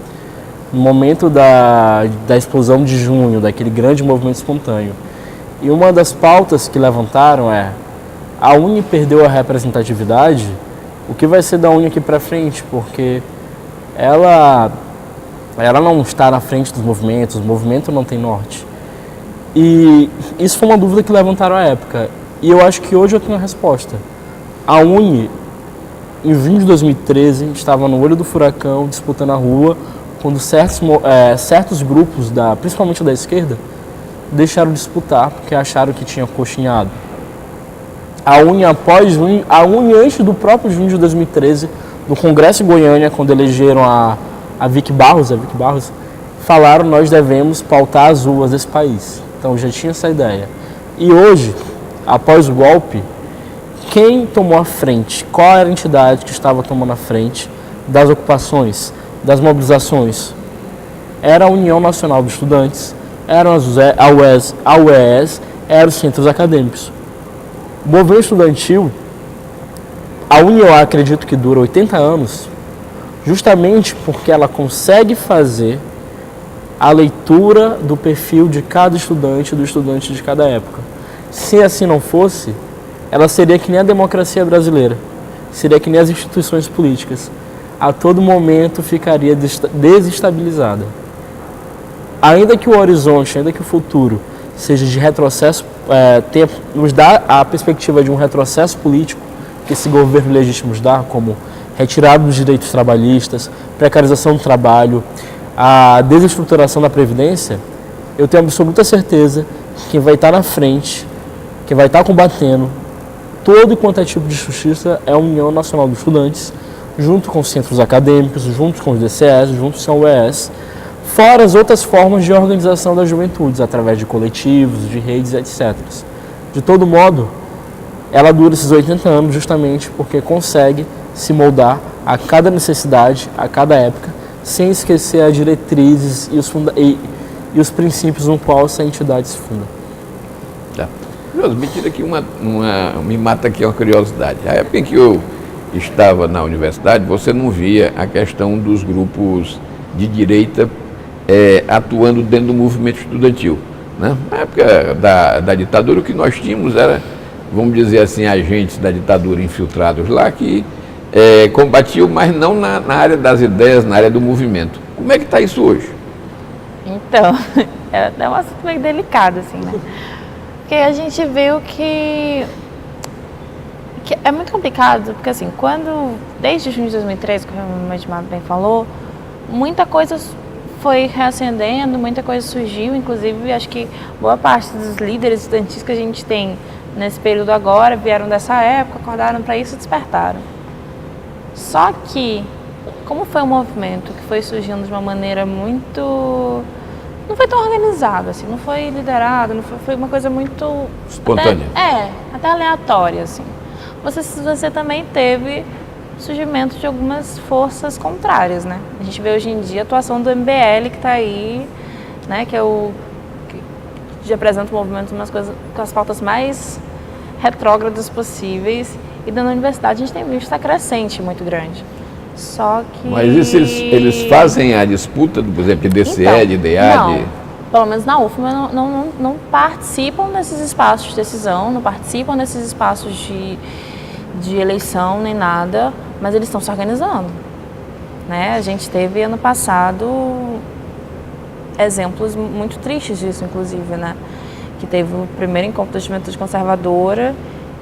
no momento da explosão de junho, daquele grande movimento espontâneo. E uma das pautas que levantaram a UNE perdeu a representatividade, o que vai ser da UNE aqui para frente? Porque ela não está na frente dos movimentos, o movimento não tem norte. E isso foi uma dúvida que levantaram à época. E eu acho que hoje eu tenho a resposta. A UNE, em junho de 2013, estava no olho do furacão, disputando a rua, quando certos grupos, principalmente da esquerda, deixaram de disputar porque acharam que tinha coxinhado. A UNE antes do próprio junho de 2013, no Congresso em Goiânia, quando elegeram a Vicky Barros, falaram: nós devemos pautar as ruas desse país. Então já tinha essa ideia. E hoje, após o golpe, quem tomou a frente? Qual era a entidade que estava tomando a frente das ocupações, das mobilizações? Era a União Nacional dos Estudantes, eram a UES, eram os centros acadêmicos. O movimento estudantil, a UNE, eu acredito que dura 80 anos, justamente porque ela consegue fazer a leitura do perfil de cada estudante, do estudante de cada época. Se assim não fosse, ela seria que nem a democracia brasileira, seria que nem as instituições políticas. A todo momento ficaria desestabilizada. Ainda que o horizonte, ainda que o futuro seja de retrocesso, nos dá a perspectiva de um retrocesso político que esse governo legítimo nos dá, como retirada dos direitos trabalhistas, precarização do trabalho, a desestruturação da Previdência, eu tenho absoluta certeza que quem vai estar na frente, quem vai estar combatendo todo e quanto é tipo de justiça é a União Nacional dos Estudantes, junto com os centros acadêmicos, junto com os DCEs, junto com o UES, fora as outras formas de organização das juventudes, através de coletivos, de redes, etc. De todo modo, ela dura esses 80 anos justamente porque consegue se moldar a cada necessidade, a cada época, sem esquecer as diretrizes e os princípios no qual essa entidade se funda. Tá. Me tira aqui me mata aqui uma curiosidade. A época em que eu estava na universidade, você não via a questão dos grupos de direita atuando dentro do movimento estudantil, né? Na época da ditadura, o que nós tínhamos era, vamos dizer assim, agentes da ditadura infiltrados lá que combatiam, mas não na área das ideias, na área do movimento. Como é que está isso hoje? Então, é um assunto meio delicado, assim, né? Porque a gente viu que é muito complicado, porque assim, desde junho de 2013, como o Edmar bem falou, muita coisa foi reacendendo, muita coisa surgiu, inclusive acho que boa parte dos líderes estudantis que a gente tem nesse período agora vieram dessa época, acordaram para isso e despertaram. Só que, como foi um movimento que foi surgindo de uma maneira muito... não foi tão organizado, assim, não foi liderado, foi uma coisa muito... espontânea. Até aleatória, assim. Você também teve surgimento de algumas forças contrárias, né? A gente vê hoje em dia a atuação do MBL que está aí, né? Que apresenta o movimento umas coisas com as pautas mais retrógradas possíveis. E dentro da universidade a gente tem visto essa crescente muito grande. Só que... Mas eles fazem a disputa, por exemplo, de DCE, então, de DA? Não, pelo menos na UFMA não participam desses espaços de decisão, não participam desses espaços de eleição nem nada, mas eles estão se organizando, né? A gente teve ano passado exemplos muito tristes disso, inclusive, né? Que teve o primeiro encontro da juventude conservadora,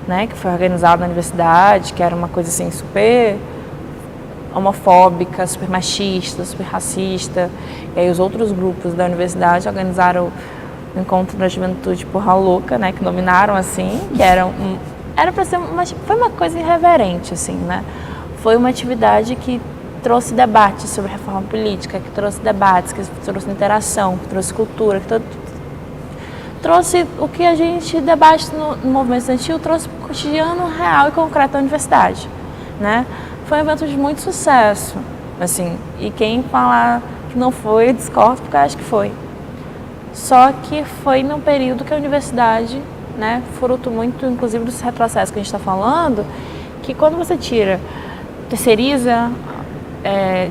né? Que foi organizado na universidade, que era uma coisa assim super homofóbica, super machista, super racista. E aí os outros grupos da universidade organizaram o encontro da juventude Porra Louca, né? Que nominaram assim, que era para ser foi uma coisa irreverente, assim, né? Foi uma atividade que trouxe debates sobre reforma política, que trouxe debates, que trouxe interação, que trouxe cultura, que trouxe o que a gente debate no movimento estudantil, trouxe para o cotidiano real e concreto da universidade, né? Foi um evento de muito sucesso, assim, e quem falar que não foi, discorda, porque eu acho que foi. Só que foi num período que a universidade, né, fruto muito, inclusive, dos retrocessos que a gente está falando, que quando você terceiriza,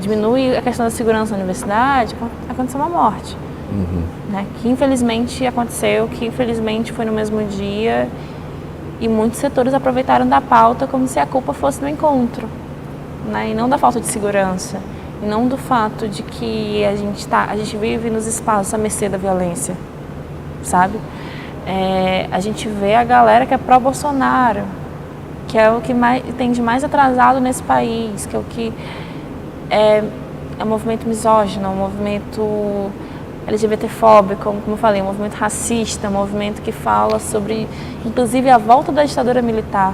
diminui a questão da segurança na universidade, aconteceu uma morte. Uhum. Né, que infelizmente aconteceu, que infelizmente foi no mesmo dia, e muitos setores aproveitaram da pauta como se a culpa fosse do encontro, né, e não da falta de segurança, e não do fato de que a gente vive nos espaços à mercê da violência, sabe? A gente vê a galera que é pró-Bolsonaro, que é o que tem de mais atrasado nesse país, que é o que é um movimento misógino, um movimento LGBTfóbico, como eu falei, um movimento racista, um movimento que fala sobre, inclusive, a volta da ditadura militar.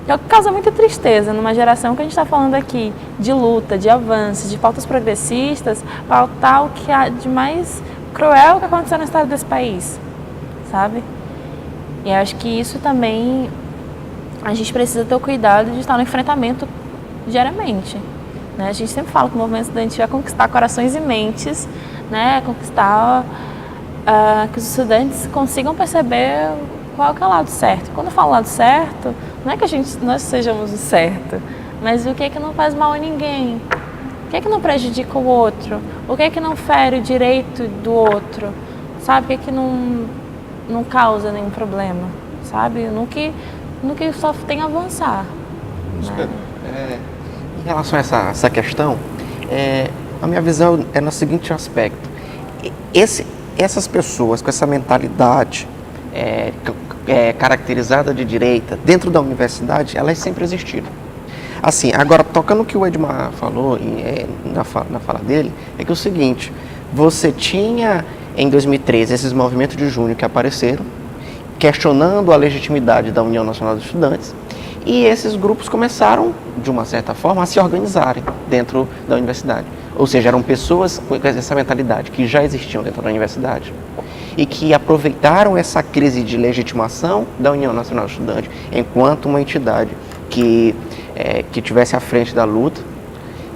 Que é o que causa muita tristeza numa geração que a gente está falando aqui de luta, de avanço, de pautas progressistas, pautar o que há de mais cruel que aconteceu na história desse país, sabe? E acho que isso também a gente precisa ter o cuidado de estar no enfrentamento diariamente, né? A gente sempre fala que o movimento estudantil é conquistar corações e mentes, né? Conquistar que os estudantes consigam perceber qual que é o lado certo. Quando eu falo lado certo, não é que nós sejamos o certo, mas o que é que não faz mal a ninguém, o que é que não prejudica o outro, o que é que não fere o direito do outro, sabe? O que é que não causa nenhum problema, sabe? No que só tem a avançar. Né? Em relação a essa questão, a minha visão é no seguinte aspecto. Essas pessoas com essa mentalidade caracterizada de direita dentro da universidade, elas sempre existiram. Assim, agora, tocando o que o Edmar falou na fala dele, é que é o seguinte, você tinha, em 2013, esses movimentos de junho que apareceram, questionando a legitimidade da União Nacional dos Estudantes, e esses grupos começaram, de uma certa forma, a se organizarem dentro da universidade. Ou seja, eram pessoas com essa mentalidade que já existiam dentro da universidade e que aproveitaram essa crise de legitimação da União Nacional dos Estudantes enquanto uma entidade que tivesse à frente da luta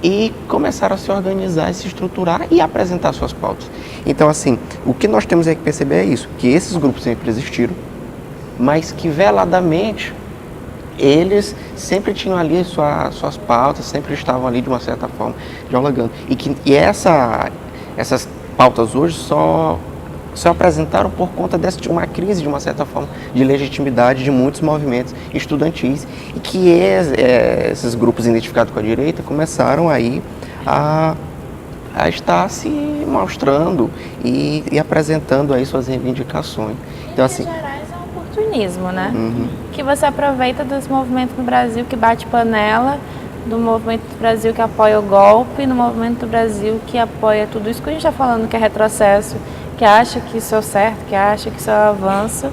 e começaram a se organizar, se estruturar e apresentar suas pautas. Então, assim, o que nós temos que perceber é isso, que esses grupos sempre existiram, mas que veladamente eles sempre tinham ali suas pautas, sempre estavam ali de uma certa forma dialogando. E essas pautas hoje só apresentaram por conta de uma crise, de uma certa forma, de legitimidade de muitos movimentos estudantis e que esses grupos identificados com a direita começaram aí a estar se mostrando e apresentando aí suas reivindicações. Então, assim, oportunismo, né? Que você aproveita dos movimentos no Brasil que bate panela, do movimento do Brasil que apoia o golpe, no movimento do Brasil que apoia tudo isso que a gente está falando, que é retrocesso, que acha que isso é o certo, que acha que isso é o avanço,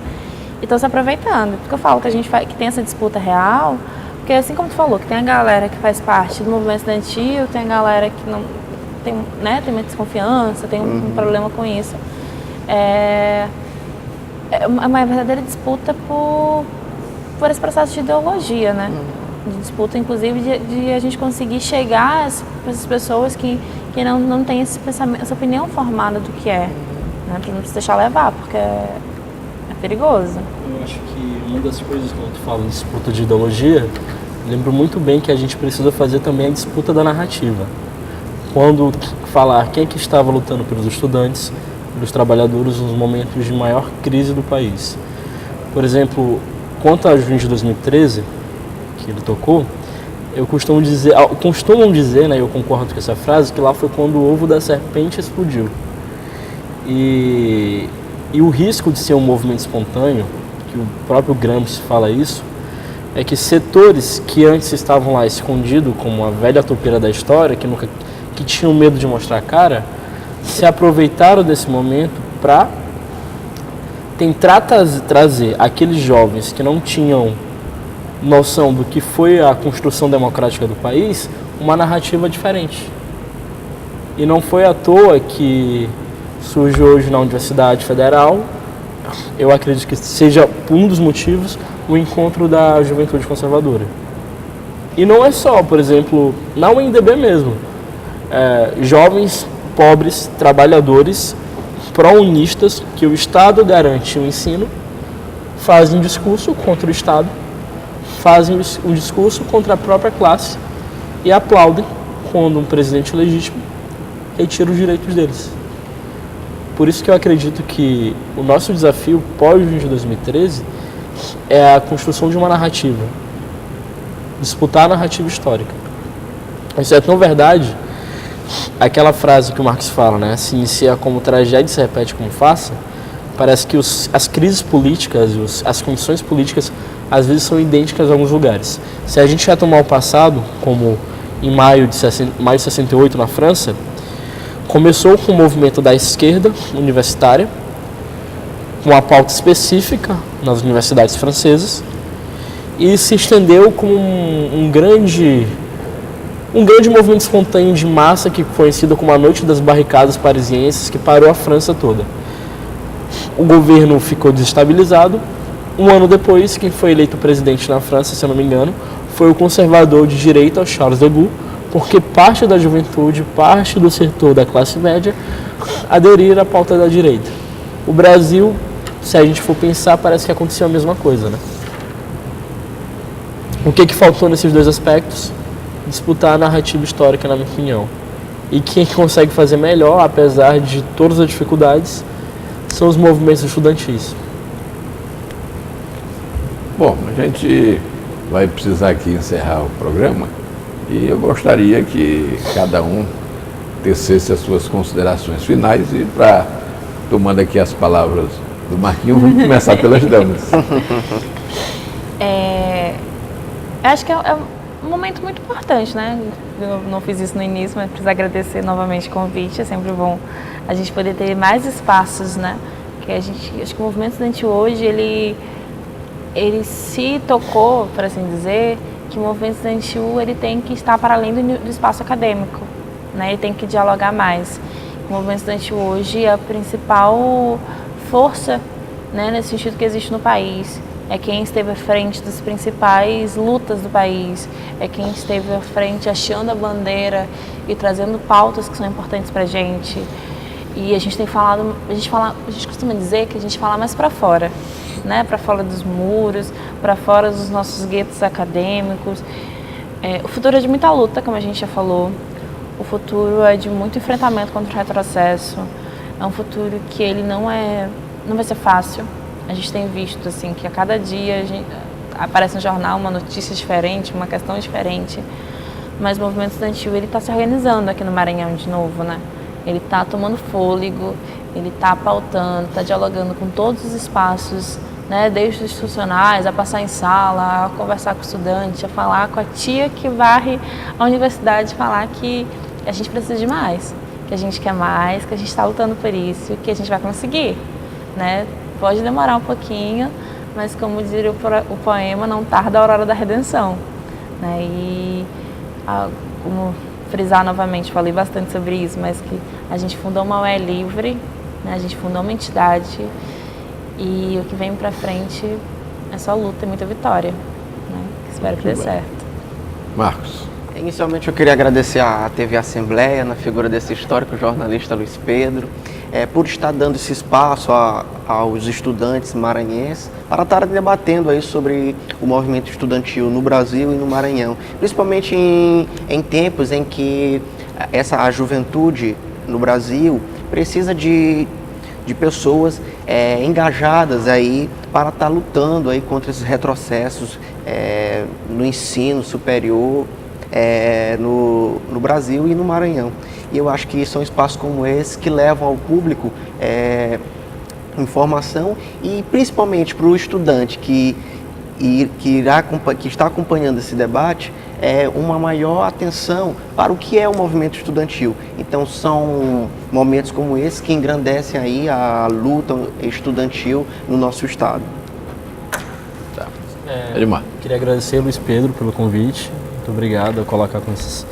e estão se aproveitando. Porque eu falo que a gente que tem essa disputa real, porque assim como tu falou, que tem a galera que faz parte do movimento estudantil, tem a galera que não tem, né, tem muita desconfiança, tem um problema com isso. É uma verdadeira disputa por esse processo de ideologia, né? De disputa, inclusive, de a gente conseguir chegar a essas pessoas que não têm esse pensamento, essa opinião formada do que é, né? Para não se deixar levar, porque é perigoso. Eu acho que uma das coisas, quando tu fala em disputa de ideologia, lembro muito bem que a gente precisa fazer também a disputa da narrativa. Quando falar quem é que estava lutando pelos estudantes, pelos trabalhadores nos momentos de maior crise do país. Por exemplo, quanto a junho de 2013, que ele tocou, costumam dizer, né, eu concordo com essa frase, que lá foi quando o ovo da serpente explodiu. E o risco de ser um movimento espontâneo, que o próprio Gramsci fala isso, é que setores que antes estavam lá escondidos, como a velha topeira da história, que tinham medo de mostrar a cara, se aproveitaram desse momento para tentar trazer aqueles jovens que não tinham noção do que foi a construção democrática do país, uma narrativa diferente. E não foi à toa que surge hoje na Universidade Federal, eu acredito que seja um dos motivos, o encontro da juventude conservadora. E não é só, por exemplo, na UNDB mesmo, jovens pobres, trabalhadores, pró-unistas, que o Estado garante o ensino, fazem um discurso contra o Estado, fazem um discurso contra a própria classe e aplaudem quando um presidente legítimo retira os direitos deles. Por isso que eu acredito que o nosso desafio pós-junho de 2013 é a construção de uma narrativa, disputar a narrativa histórica. Isso é tão verdade, aquela frase que o Marx fala, né? Se inicia como tragédia e se repete como farsa. Parece que as crises políticas, as condições políticas, às vezes são idênticas em alguns lugares. Se a gente retomar o passado, como em maio de 68 na França, começou com o movimento da esquerda universitária, com uma pauta específica nas universidades francesas, e se estendeu como um grande movimento espontâneo de massa que foi conhecido como a Noite das Barricadas Parisienses, que parou a França toda. O governo ficou desestabilizado. Um ano depois, quem foi eleito presidente na França, se eu não me engano, foi o conservador de direita, Charles de Gaulle, porque parte da juventude, parte do setor da classe média aderiram à pauta da direita. O Brasil, se a gente for pensar, parece que aconteceu a mesma coisa, né? O que faltou nesses dois aspectos? Disputar a narrativa histórica, na minha opinião. E quem consegue fazer melhor, apesar de todas as dificuldades, são os movimentos estudantis. Bom, a gente vai precisar aqui encerrar o programa e eu gostaria que cada um tecesse as suas considerações finais e tomando aqui as palavras do Marquinhos, vamos começar pelas damas. Acho que um momento muito importante, né? Eu não fiz isso no início, mas preciso agradecer novamente o convite. É sempre bom a gente poder ter mais espaços, né? Que acho que o movimento estudantil hoje, ele se tocou, por assim dizer, que o movimento estudantil ele tem que estar para além do espaço acadêmico, né? Ele tem que dialogar mais. O movimento estudantil hoje é a principal força, né, nesse sentido que existe no país. É quem esteve à frente das principais lutas do país, é quem esteve à frente hasteando a bandeira e trazendo pautas que são importantes para a gente. E a gente tem falado, a gente costuma dizer que a gente fala mais para fora, né, para fora dos muros, para fora dos nossos guetos acadêmicos. O futuro é de muita luta, como a gente já falou. O futuro é de muito enfrentamento contra o retrocesso. É um futuro que ele não vai ser fácil. A gente tem visto assim que a cada dia aparece no jornal uma notícia diferente, uma questão diferente. Mas o movimento estudantil ele está se organizando aqui no Maranhão de novo, né? Ele está tomando fôlego, ele está pautando, está dialogando com todos os espaços, né? Desde os institucionais, a passar em sala, a conversar com o estudante, a falar com a tia que varre a universidade, falar que a gente precisa de mais, que a gente quer mais, que a gente está lutando por isso, que a gente vai conseguir, né? Pode demorar um pouquinho, mas como diria o poema, não tarda a aurora da redenção, né? E como frisar novamente, falei bastante sobre isso, mas que a gente fundou uma UE livre, né? A gente fundou uma entidade e o que vem pra frente é só luta e muita vitória, né? Espero que dê certo. Marcos. Inicialmente eu queria agradecer à TV Assembleia, na figura desse histórico jornalista Luiz Pedro, por estar dando esse espaço aos estudantes maranhenses para estar debatendo aí sobre o movimento estudantil no Brasil e no Maranhão, principalmente em tempos em que a juventude no Brasil precisa de pessoas engajadas aí para estar lutando aí contra esses retrocessos no ensino superior, no Brasil e no Maranhão. E eu acho que são espaços como esse que levam ao público informação e principalmente para o estudante que está acompanhando esse debate, uma maior atenção para o que é o movimento estudantil. Então são momentos como esse que engrandecem aí a luta estudantil no nosso estado. Tá. Queria agradecer ao Luiz Pedro pelo convite. Muito obrigado a colocar com esses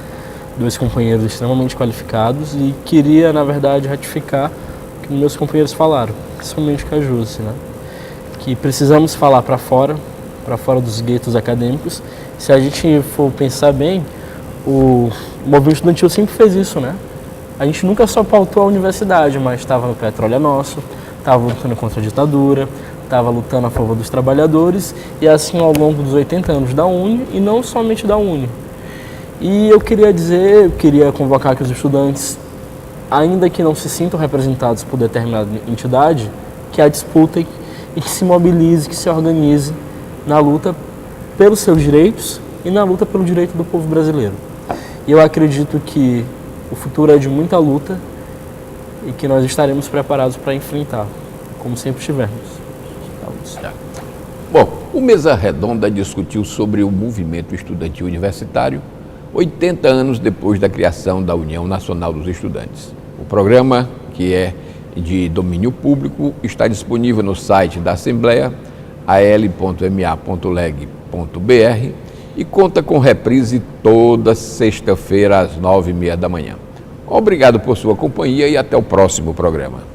dois companheiros extremamente qualificados e queria, na verdade, ratificar o que meus companheiros falaram, principalmente com a Jússi, né? Que precisamos falar para fora dos guetos acadêmicos. Se a gente for pensar bem, o movimento estudantil sempre fez isso, né? A gente nunca só pautou a universidade, mas estava no Petróleo é Nosso, estava lutando contra a ditadura, estava lutando a favor dos trabalhadores e assim ao longo dos 80 anos da UNE e não somente da UNE. E eu queria convocar aqui os estudantes, ainda que não se sintam representados por determinada entidade, que a disputem e que se mobilize, que se organize na luta pelos seus direitos e na luta pelo direito do povo brasileiro. E eu acredito que o futuro é de muita luta e que nós estaremos preparados para enfrentar, como sempre estivemos. Bom, o Mesa Redonda discutiu sobre o movimento estudantil universitário 80 anos depois da criação da União Nacional dos Estudantes. O programa, que é de domínio público, está disponível no site da Assembleia, al.ma.leg.br, e conta com reprise toda sexta-feira às 9h30 da manhã. Obrigado por sua companhia e até o próximo programa.